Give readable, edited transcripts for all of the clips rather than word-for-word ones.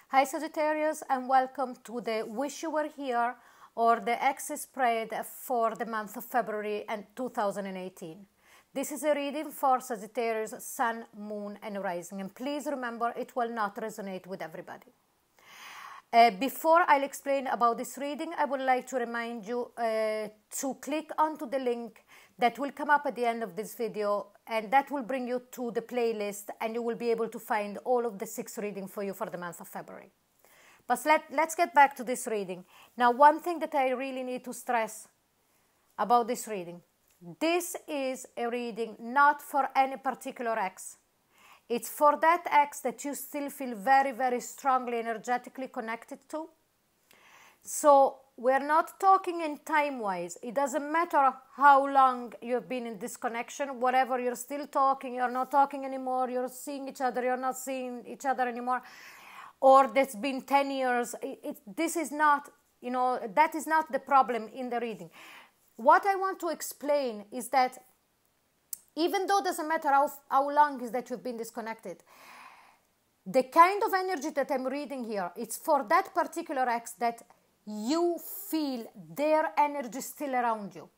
Hi Sagittarius, and welcome to the Wish You Were Here or the EXES spread for the month of February and 2018. This is a reading for Sagittarius, Sun, Moon and Rising, and please remember it will not resonate with everybody. Before I'll explain about this reading, I would like to remind you to click onto the link that will come up at the end of this video, and that will bring you to the playlist and you will be able to find all of the 6 readings for you for the month of February. But let's get back to this reading. Now, one thing that I really need to stress about this reading. This is a reading not for any particular ex. It's for that ex that you still feel very, very strongly energetically connected to. So we're not talking in time-wise. It doesn't matter how long you've been in this connection, whatever, you're still talking, you're not talking anymore, you're seeing each other, you're not seeing each other anymore, or that's been 10 years. This is not, that is not the problem in the reading. What I want to explain is that even though it doesn't matter how long is that you've been disconnected, the kind of energy that I'm reading here, it's for that particular ex that you feel their energy still around you.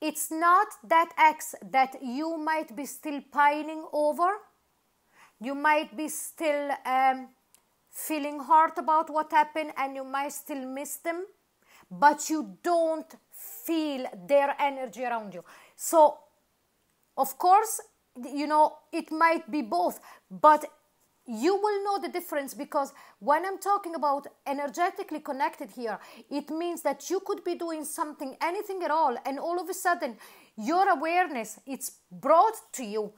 It's not that ex that you might be still pining over. You might be still feeling hurt about what happened and you might still miss them, but you don't feel their energy around you. So, of course, it might be both, but you will know the difference, because when I'm talking about energetically connected here, it means that you could be doing something, anything at all, and all of a sudden your awareness, it's brought to you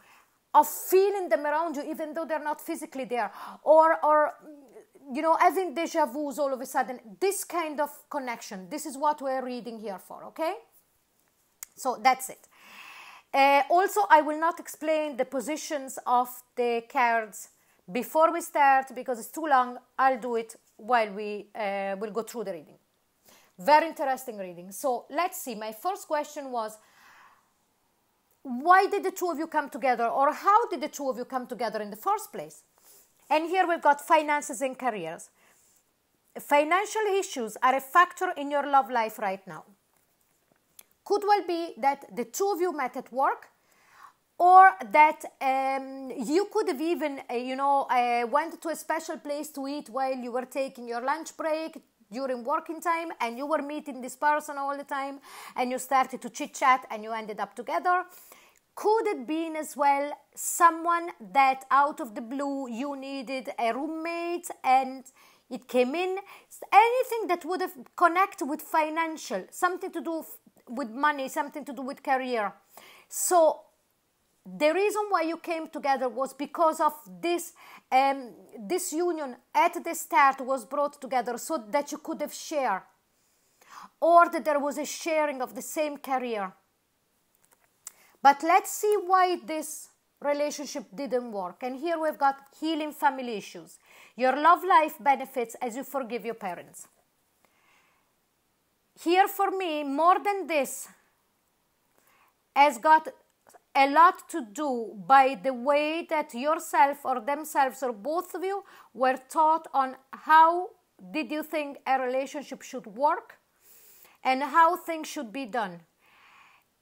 of feeling them around you even though they're not physically there, or having deja vus all of a sudden. This kind of connection, this is what we're reading here for, okay? So that's it. Also, I will not explain the positions of the cards before we start because it's too long. I'll do it while we will go through the reading. Very interesting reading. So let's see. My first question was, why did the two of you come together, or how did the two of you come together in the first place? And here we've got finances and careers. Financial issues are a factor in your love life right now. Could well be that the two of you met at work, or that you could have even, went to a special place to eat while you were taking your lunch break during working time, and you were meeting this person all the time, and you started to chit-chat, and you ended up together. Could it been as well someone that out of the blue you needed a roommate and it came in? Anything that would have connected with financial, something to do with money, something to do with career. So the reason why you came together was because of this, this union at the start was brought together so that you could have shared, or that there was a sharing of the same career. But let's see why this relationship didn't work. And here we've got healing family issues. Your love life benefits as you forgive your parents. Here for me, more than this, has got a lot to do by the way that yourself or themselves or both of you were taught on how did you think a relationship should work and how things should be done.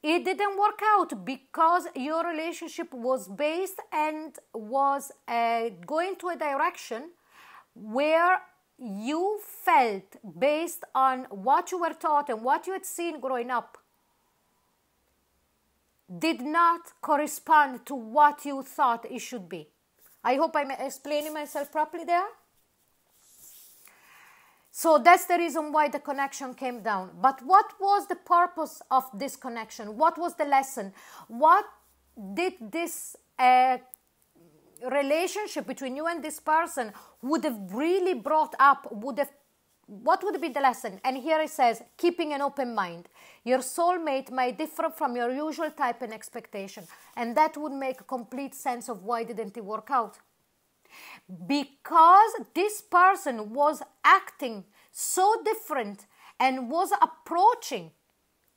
It didn't work out because your relationship was based and was going to a direction where you felt, based on what you were taught and what you had seen growing up, did not correspond to what you thought it should be. I hope I'm explaining myself properly there. So that's the reason why the connection came down. But what was the purpose of this connection? What was the lesson? What did this relationship between you and this person would have really brought up? What would be the lesson? And here it says, keeping an open mind. Your soulmate might differ from your usual type and expectation. And that would make complete sense of why didn't it work out. Because this person was acting so different and was approaching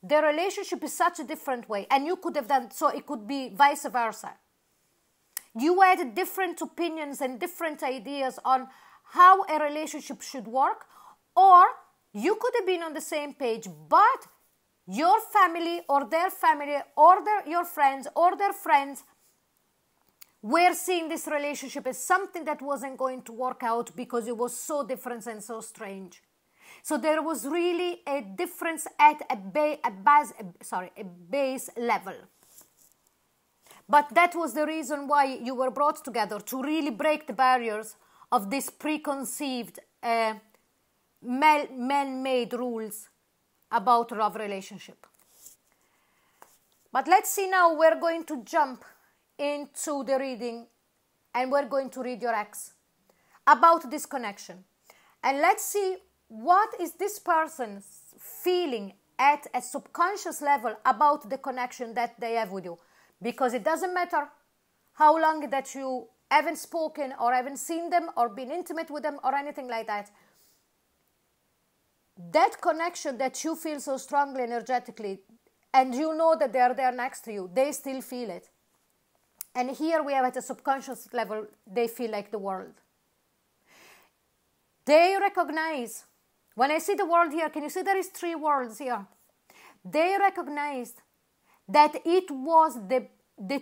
the relationship in such a different way. And you could have done, so it could be vice versa. You had different opinions and different ideas on how a relationship should work, or you could have been on the same page, but your family or their family or your friends or their friends were seeing this relationship as something that wasn't going to work out because it was so different and so strange. So there was really a difference at a base level. But that was the reason why you were brought together, to really break the barriers of this preconceived man-made rules about love relationship. But let's see now, we're going to jump into the reading and we're going to read your ex about this connection. And let's see what is this person feeling at a subconscious level about the connection that they have with you. Because it doesn't matter how long that you haven't spoken or haven't seen them or been intimate with them or anything like that. That connection that you feel so strongly energetically, and you know that they are there next to you, they still feel it. And here we have at a subconscious level, they feel like the world. They recognize, when I see the world here, can you see there is 3 worlds here? They recognized that it was the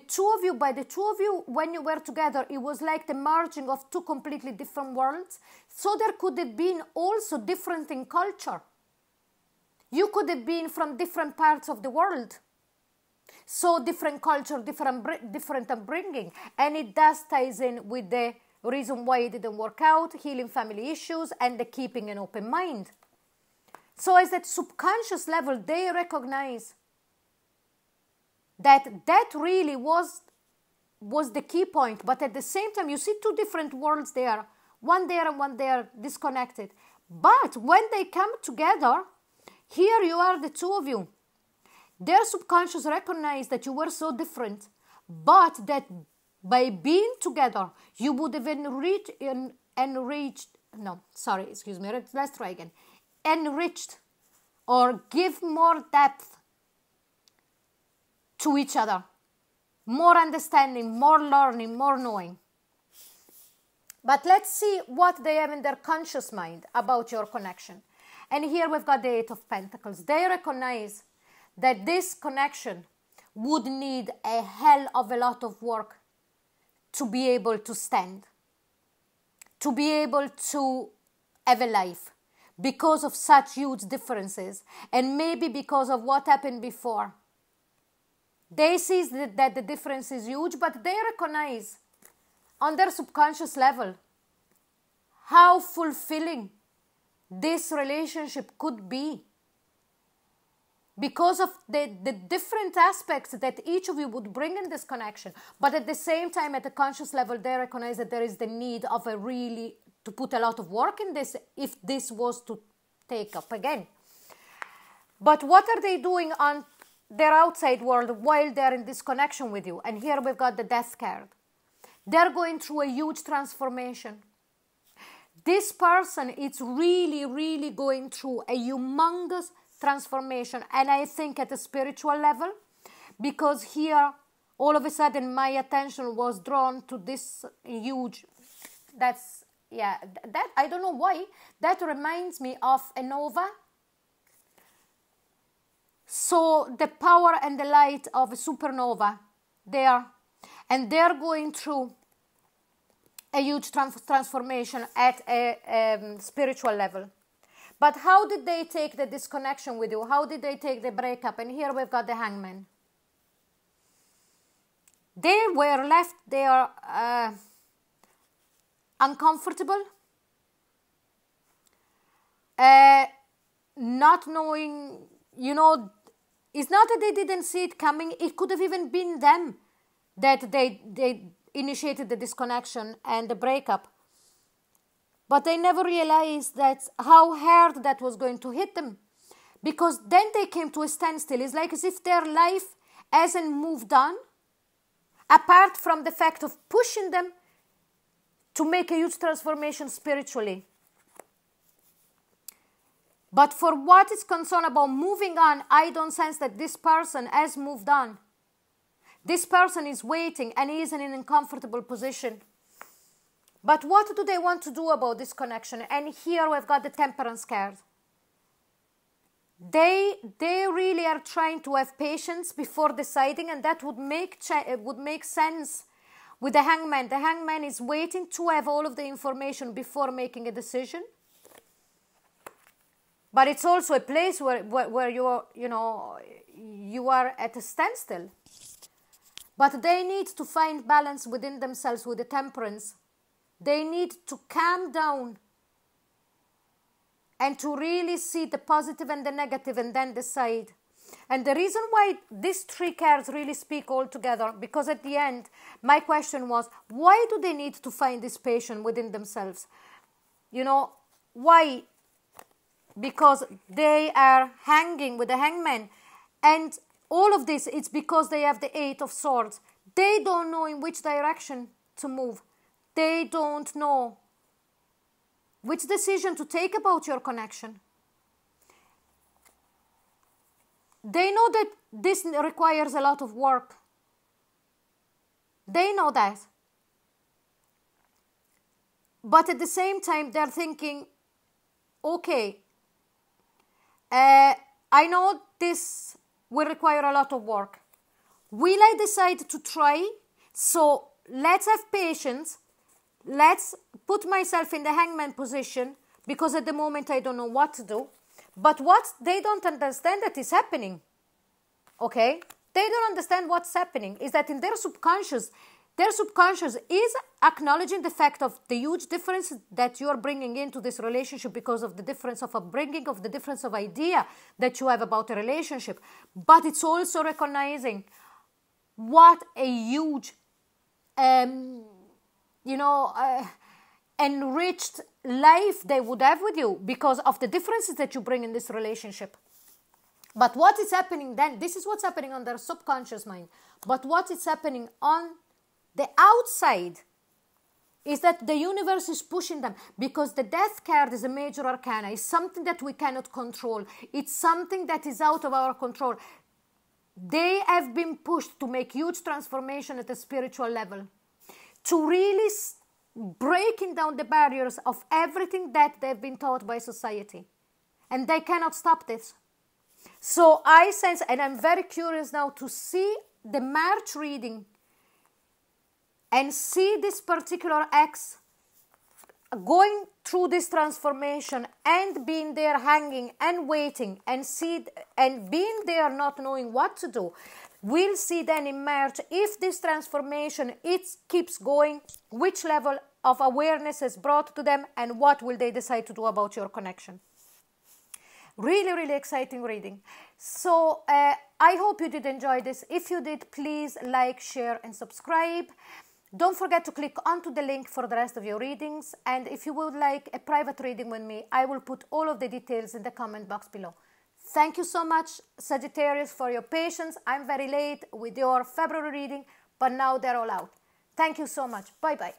two of you, by the two of you, when you were together, it was like the merging of 2 completely different worlds. So there could have been also different in culture. You could have been from different parts of the world. So different culture, different upbringing. And it does ties in with the reason why it didn't work out, healing family issues, and the keeping an open mind. So as that subconscious level, they recognize that really was the key point. But at the same time, you see 2 different worlds there, one there and one there, disconnected. But when they come together, here you are, the 2 of you. Their subconscious recognized that you were so different, but that by being together, you would have enriched, or give more depth to each other, more understanding, more learning, more knowing. But let's see what they have in their conscious mind about your connection. And here we've got the 8 of Pentacles. They recognize that this connection would need a hell of a lot of work to be able to stand, to be able to have a life, because of such huge differences, and maybe because of what happened before. They see that the difference is huge, but they recognize on their subconscious level how fulfilling this relationship could be, because of the different aspects that each of you would bring in this connection. But at the same time, at the conscious level, they recognize that there is the need of to put a lot of work in this if this was to take up again. But what are they doing on their outside world while they're in this connection with you? And here we've got the Death card. They're going through a huge transformation. This person is really, really going through a humongous transformation, and I think at a spiritual level, because here all of a sudden my attention was drawn to this huge, that I don't know why, that reminds me of a nova. So the power and the light of a supernova there, and they're going through a huge transformation at a spiritual level. But how did they take the disconnection with you? How did they take the breakup? And here we've got the Hangman. They were left there uncomfortable, not knowing, it's not that they didn't see it coming. It could have even been them that they initiated the disconnection and the breakup. But they never realized how hard that was going to hit them. Because then they came to a standstill. It's like as if their life hasn't moved on, apart from the fact of pushing them to make a huge transformation spiritually. But for what is concerned about moving on, I don't sense that this person has moved on. This person is waiting and he is in an uncomfortable position. But what do they want to do about this connection? And here we've got the Temperance card. They really are trying to have patience before deciding, and that would make sense with the Hangman. The Hangman is waiting to have all of the information before making a decision. But it's also a place where you are at a standstill. But they need to find balance within themselves with the Temperance. They need to calm down and to really see the positive and the negative and then decide. And the reason why these three cards really speak all together, because at the end, my question was, why do they need to find this patience within themselves? You know, why? Because they are hanging with the Hangman. And all of this, it's because they have the Eight of Swords. They don't know in which direction to move. They don't know which decision to take about your connection. They know that this requires a lot of work. They know that. But at the same time, they're thinking, okay, I know this will require a lot of work. Will I decide to try? So let's have patience. Let's put myself in the Hangman position, because at the moment I don't know what to do. But what they don't understand that is happening, okay? They don't understand what's happening is that in their subconscious is acknowledging the fact of the huge difference that you're bringing into this relationship because of the difference of upbringing, of the difference of idea that you have about a relationship. But it's also recognizing what a huge enriched life they would have with you because of the differences that you bring in this relationship. But what is happening then, this is what's happening on their subconscious mind. But what is happening on the outside is that the universe is pushing them, because the Death card is a major arcana. It's something that we cannot control. It's something that is out of our control. They have been pushed to make huge transformation at a spiritual level, to really breaking down the barriers of everything that they've been taught by society. And they cannot stop this. So I sense, and I'm very curious now to see the March reading and see this particular ex going through this transformation and being there hanging and waiting and being there not knowing what to do. We'll see then in March if this transformation keeps going, which level of awareness is brought to them, and what will they decide to do about your connection. Really, really exciting reading. So I hope you did enjoy this. If you did, please like, share and subscribe. Don't forget to click onto the link for the rest of your readings. And if you would like a private reading with me, I will put all of the details in the comment box below. Thank you so much, Sagittarius, for your patience. I'm very late with your February reading, but now they're all out. Thank you so much. Bye-bye.